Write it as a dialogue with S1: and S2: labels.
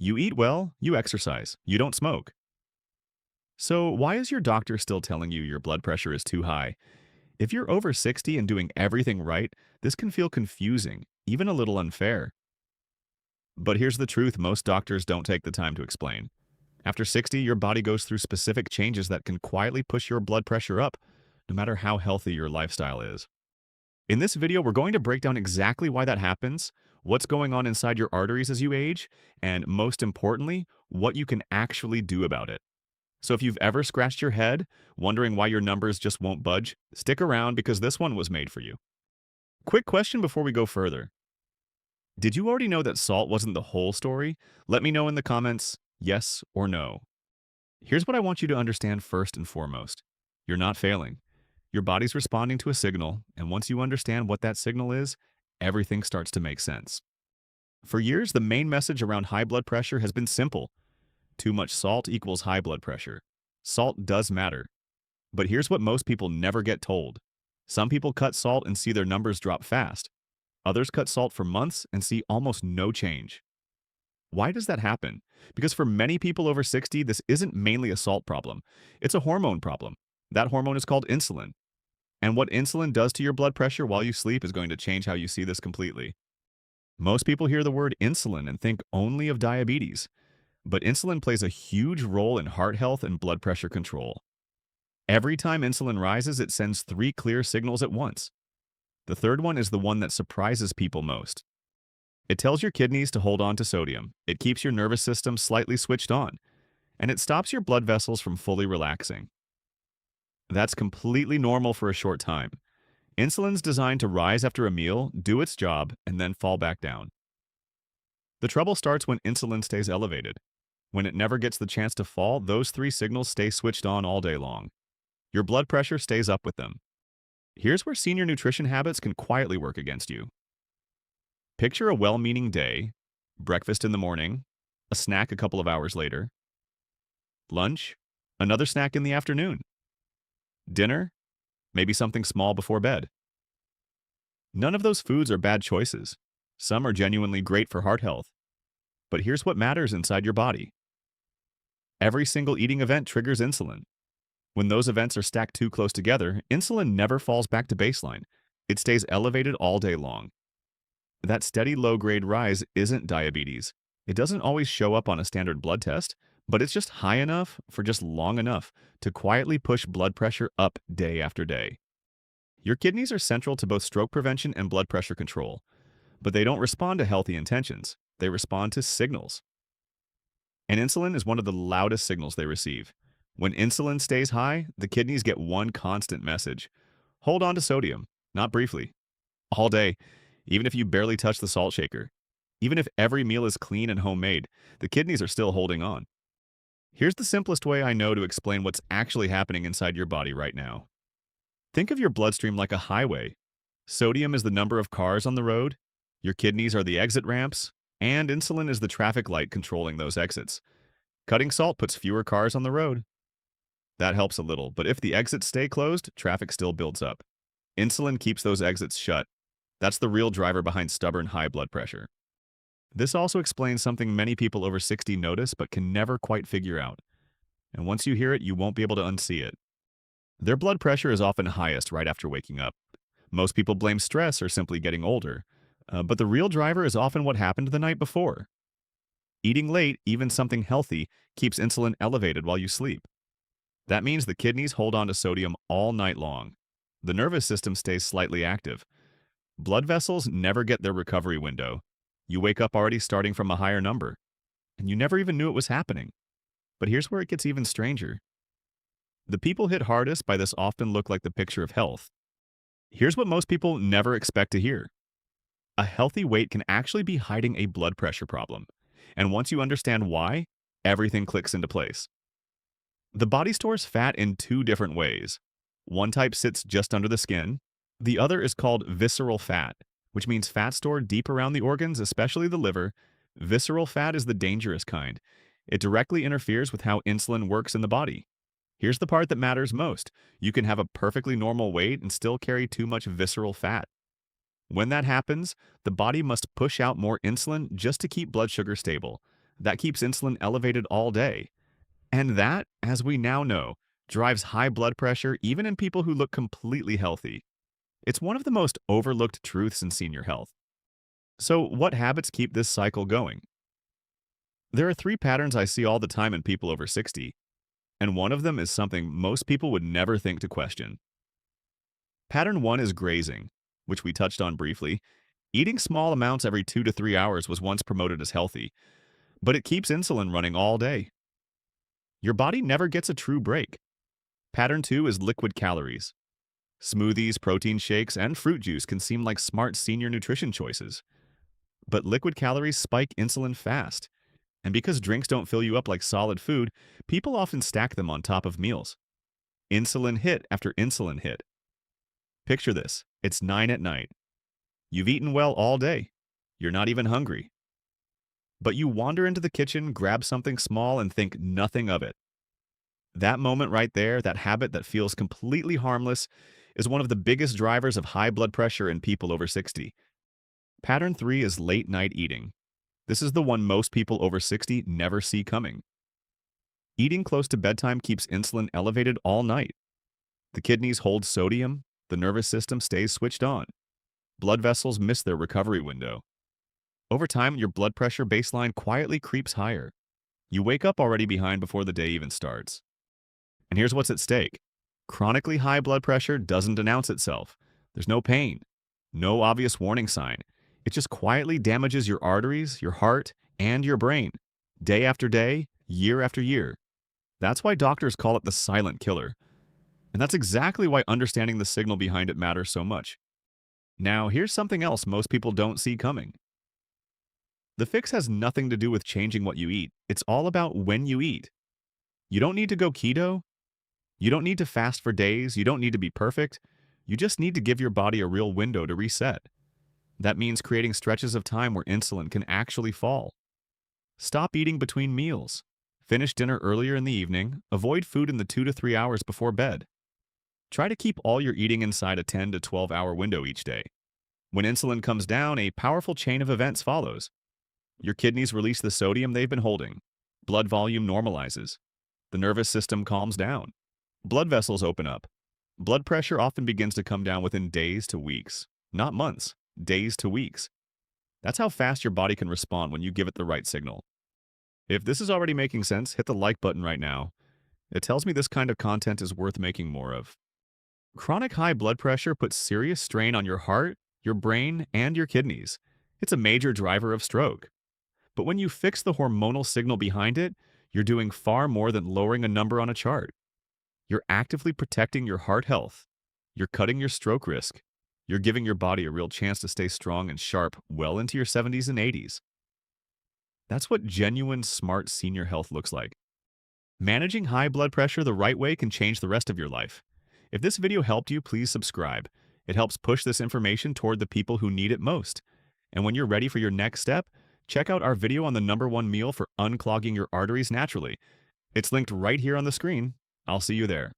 S1: You eat well, you exercise, you don't smoke. So why is your doctor still telling you your blood pressure is too high? If you're over 60 and doing everything right, this can feel confusing, even a little unfair. But here's the truth: most doctors don't take the time to explain. After 60, your body goes through specific changes that can quietly push your blood pressure up, no matter how healthy your lifestyle is. In this video, we're going to break down exactly why that happens, what's going on inside your arteries as you age, and most importantly, what you can actually do about it. So if you've ever scratched your head, wondering why your numbers just won't budge, stick around because this one was made for you. Quick question before we go further. Did you already know that salt wasn't the whole story? Let me know in the comments, yes or no. Here's what I want you to understand first and foremost. You're not failing. Your body's responding to a signal, and once you understand what that signal is, everything starts to make sense. For years, the main message around high blood pressure has been simple. Too much salt equals high blood pressure. Salt does matter. But here's what most people never get told. Some people cut salt and see their numbers drop fast. Others cut salt for months and see almost no change. Why does that happen? Because for many people over 60, this isn't mainly a salt problem. It's a hormone problem. That hormone is called insulin. And what insulin does to your blood pressure while you sleep is going to change how you see this completely. Most people hear the word insulin and think only of diabetes. But insulin plays a huge role in heart health and blood pressure control. Every time insulin rises, it sends three clear signals at once. The third one is the one that surprises people most. It tells your kidneys to hold on to sodium, it keeps your nervous system slightly switched on, and it stops your blood vessels from fully relaxing. That's completely normal for a short time. Insulin's designed to rise after a meal, do its job, and then fall back down. The trouble starts when insulin stays elevated. When it never gets the chance to fall, those three signals stay switched on all day long. Your blood pressure stays up with them. Here's where senior nutrition habits can quietly work against you. Picture a well-meaning day: breakfast in the morning, a snack a couple of hours later, lunch, another snack in the afternoon, dinner, maybe something small before bed. None of those foods are bad choices. Some are genuinely great for heart health. But here's what matters inside your body. Every single eating event triggers insulin. When those events are stacked too close together, insulin never falls back to baseline. It stays elevated all day long. That steady low-grade rise isn't diabetes. It doesn't always show up on a standard blood test, but it's just high enough for just long enough to quietly push blood pressure up day after day. Your kidneys are central to both stroke prevention and blood pressure control, but they don't respond to healthy intentions. They respond to signals. And insulin is one of the loudest signals they receive. When insulin stays high, the kidneys get one constant message: hold on to sodium, not briefly, all day, even if you barely touch the salt shaker. Even if every meal is clean and homemade, the kidneys are still holding on. Here's the simplest way I know to explain what's actually happening inside your body right now. Think of your bloodstream like a highway. Sodium is the number of cars on the road, your kidneys are the exit ramps, and insulin is the traffic light controlling those exits. Cutting salt puts fewer cars on the road. That helps a little, but if the exits stay closed, traffic still builds up. Insulin keeps those exits shut. That's the real driver behind stubborn high blood pressure. This also explains something many people over 60 notice but can never quite figure out. And once you hear it, you won't be able to unsee it. Their blood pressure is often highest right after waking up. Most people blame stress or simply getting older, but the real driver is often what happened the night before. Eating late, even something healthy, keeps insulin elevated while you sleep. That means the kidneys hold on to sodium all night long. The nervous system stays slightly active. Blood vessels never get their recovery window. You wake up already starting from a higher number, and you never even knew it was happening. But here's where it gets even stranger. The people hit hardest by this often look like the picture of health. Here's what most people never expect to hear. A healthy weight can actually be hiding a blood pressure problem. And once you understand why, everything clicks into place. The body stores fat in two different ways. One type sits just under the skin. The other is called visceral fat, which means fat stored deep around the organs, especially the liver. Visceral fat is the dangerous kind. It directly interferes with how insulin works in the body. Here's the part that matters most. You can have a perfectly normal weight and still carry too much visceral fat. When that happens, the body must push out more insulin just to keep blood sugar stable. that keeps insulin elevated all day. And that, as we now know, drives high blood pressure even in people who look completely healthy. It's one of the most overlooked truths in senior health. So, what habits keep this cycle going? There are three patterns I see all the time in people over 60, and one of them is something most people would never think to question. Pattern one is grazing, which we touched on briefly. Eating small amounts every 2 to 3 hours was once promoted as healthy, but it keeps insulin running all day. Your body never gets a true break. Pattern two is liquid calories. Smoothies, protein shakes, and fruit juice can seem like smart senior nutrition choices. But liquid calories spike insulin fast. And because drinks don't fill you up like solid food, people often stack them on top of meals. Insulin hit after insulin hit. Picture this. It's 9 at night. You've eaten well all day. You're not even hungry. But you wander into the kitchen, grab something small, and think nothing of it. That moment right there, that habit that feels completely harmless, is one of the biggest drivers of high blood pressure in people over 60. Pattern 3 is late night eating. This is the one most people over 60 never see coming. Eating close to bedtime keeps insulin elevated all night. The kidneys hold sodium, the nervous system stays switched on. Blood vessels miss their recovery window. Over time, your blood pressure baseline quietly creeps higher. You wake up already behind before the day even starts. And here's what's at stake. Chronically high blood pressure doesn't announce itself. There's no pain, no obvious warning sign. It just quietly damages your arteries, your heart, and your brain, day after day, year after year. That's why doctors call it the silent killer. And that's exactly why understanding the signal behind it matters so much. Now, here's something else most people don't see coming. The fix has nothing to do with changing what you eat. It's all about when you eat. You don't need to go keto. You don't need to fast for days. You don't need to be perfect. You just need to give your body a real window to reset. That means creating stretches of time where insulin can actually fall. Stop eating between meals. Finish dinner earlier in the evening. Avoid food in the 2 to 3 hours before bed. Try to keep all your eating inside a 10 to 12 hour window each day. When insulin comes down, a powerful chain of events follows. Your kidneys release the sodium they've been holding. Blood volume normalizes. The nervous system calms down. Blood vessels open up. Blood pressure often begins to come down within days to weeks, not months, days to weeks. That's how fast your body can respond when you give it the right signal. If this is already making sense, hit the like button right now. It tells me this kind of content is worth making more of. Chronic high blood pressure puts serious strain on your heart, your brain, and your kidneys. It's a major driver of stroke. But when you fix the hormonal signal behind it, you're doing far more than lowering a number on a chart. You're actively protecting your heart health. You're cutting your stroke risk. You're giving your body a real chance to stay strong and sharp well into your 70s and 80s. That's what genuine, smart senior health looks like. Managing high blood pressure the right way can change the rest of your life. If this video helped you, please subscribe. It helps push this information toward the people who need it most. And when you're ready for your next step, check out our video on the #1 meal for unclogging your arteries naturally. It's linked right here on the screen. I'll see you there.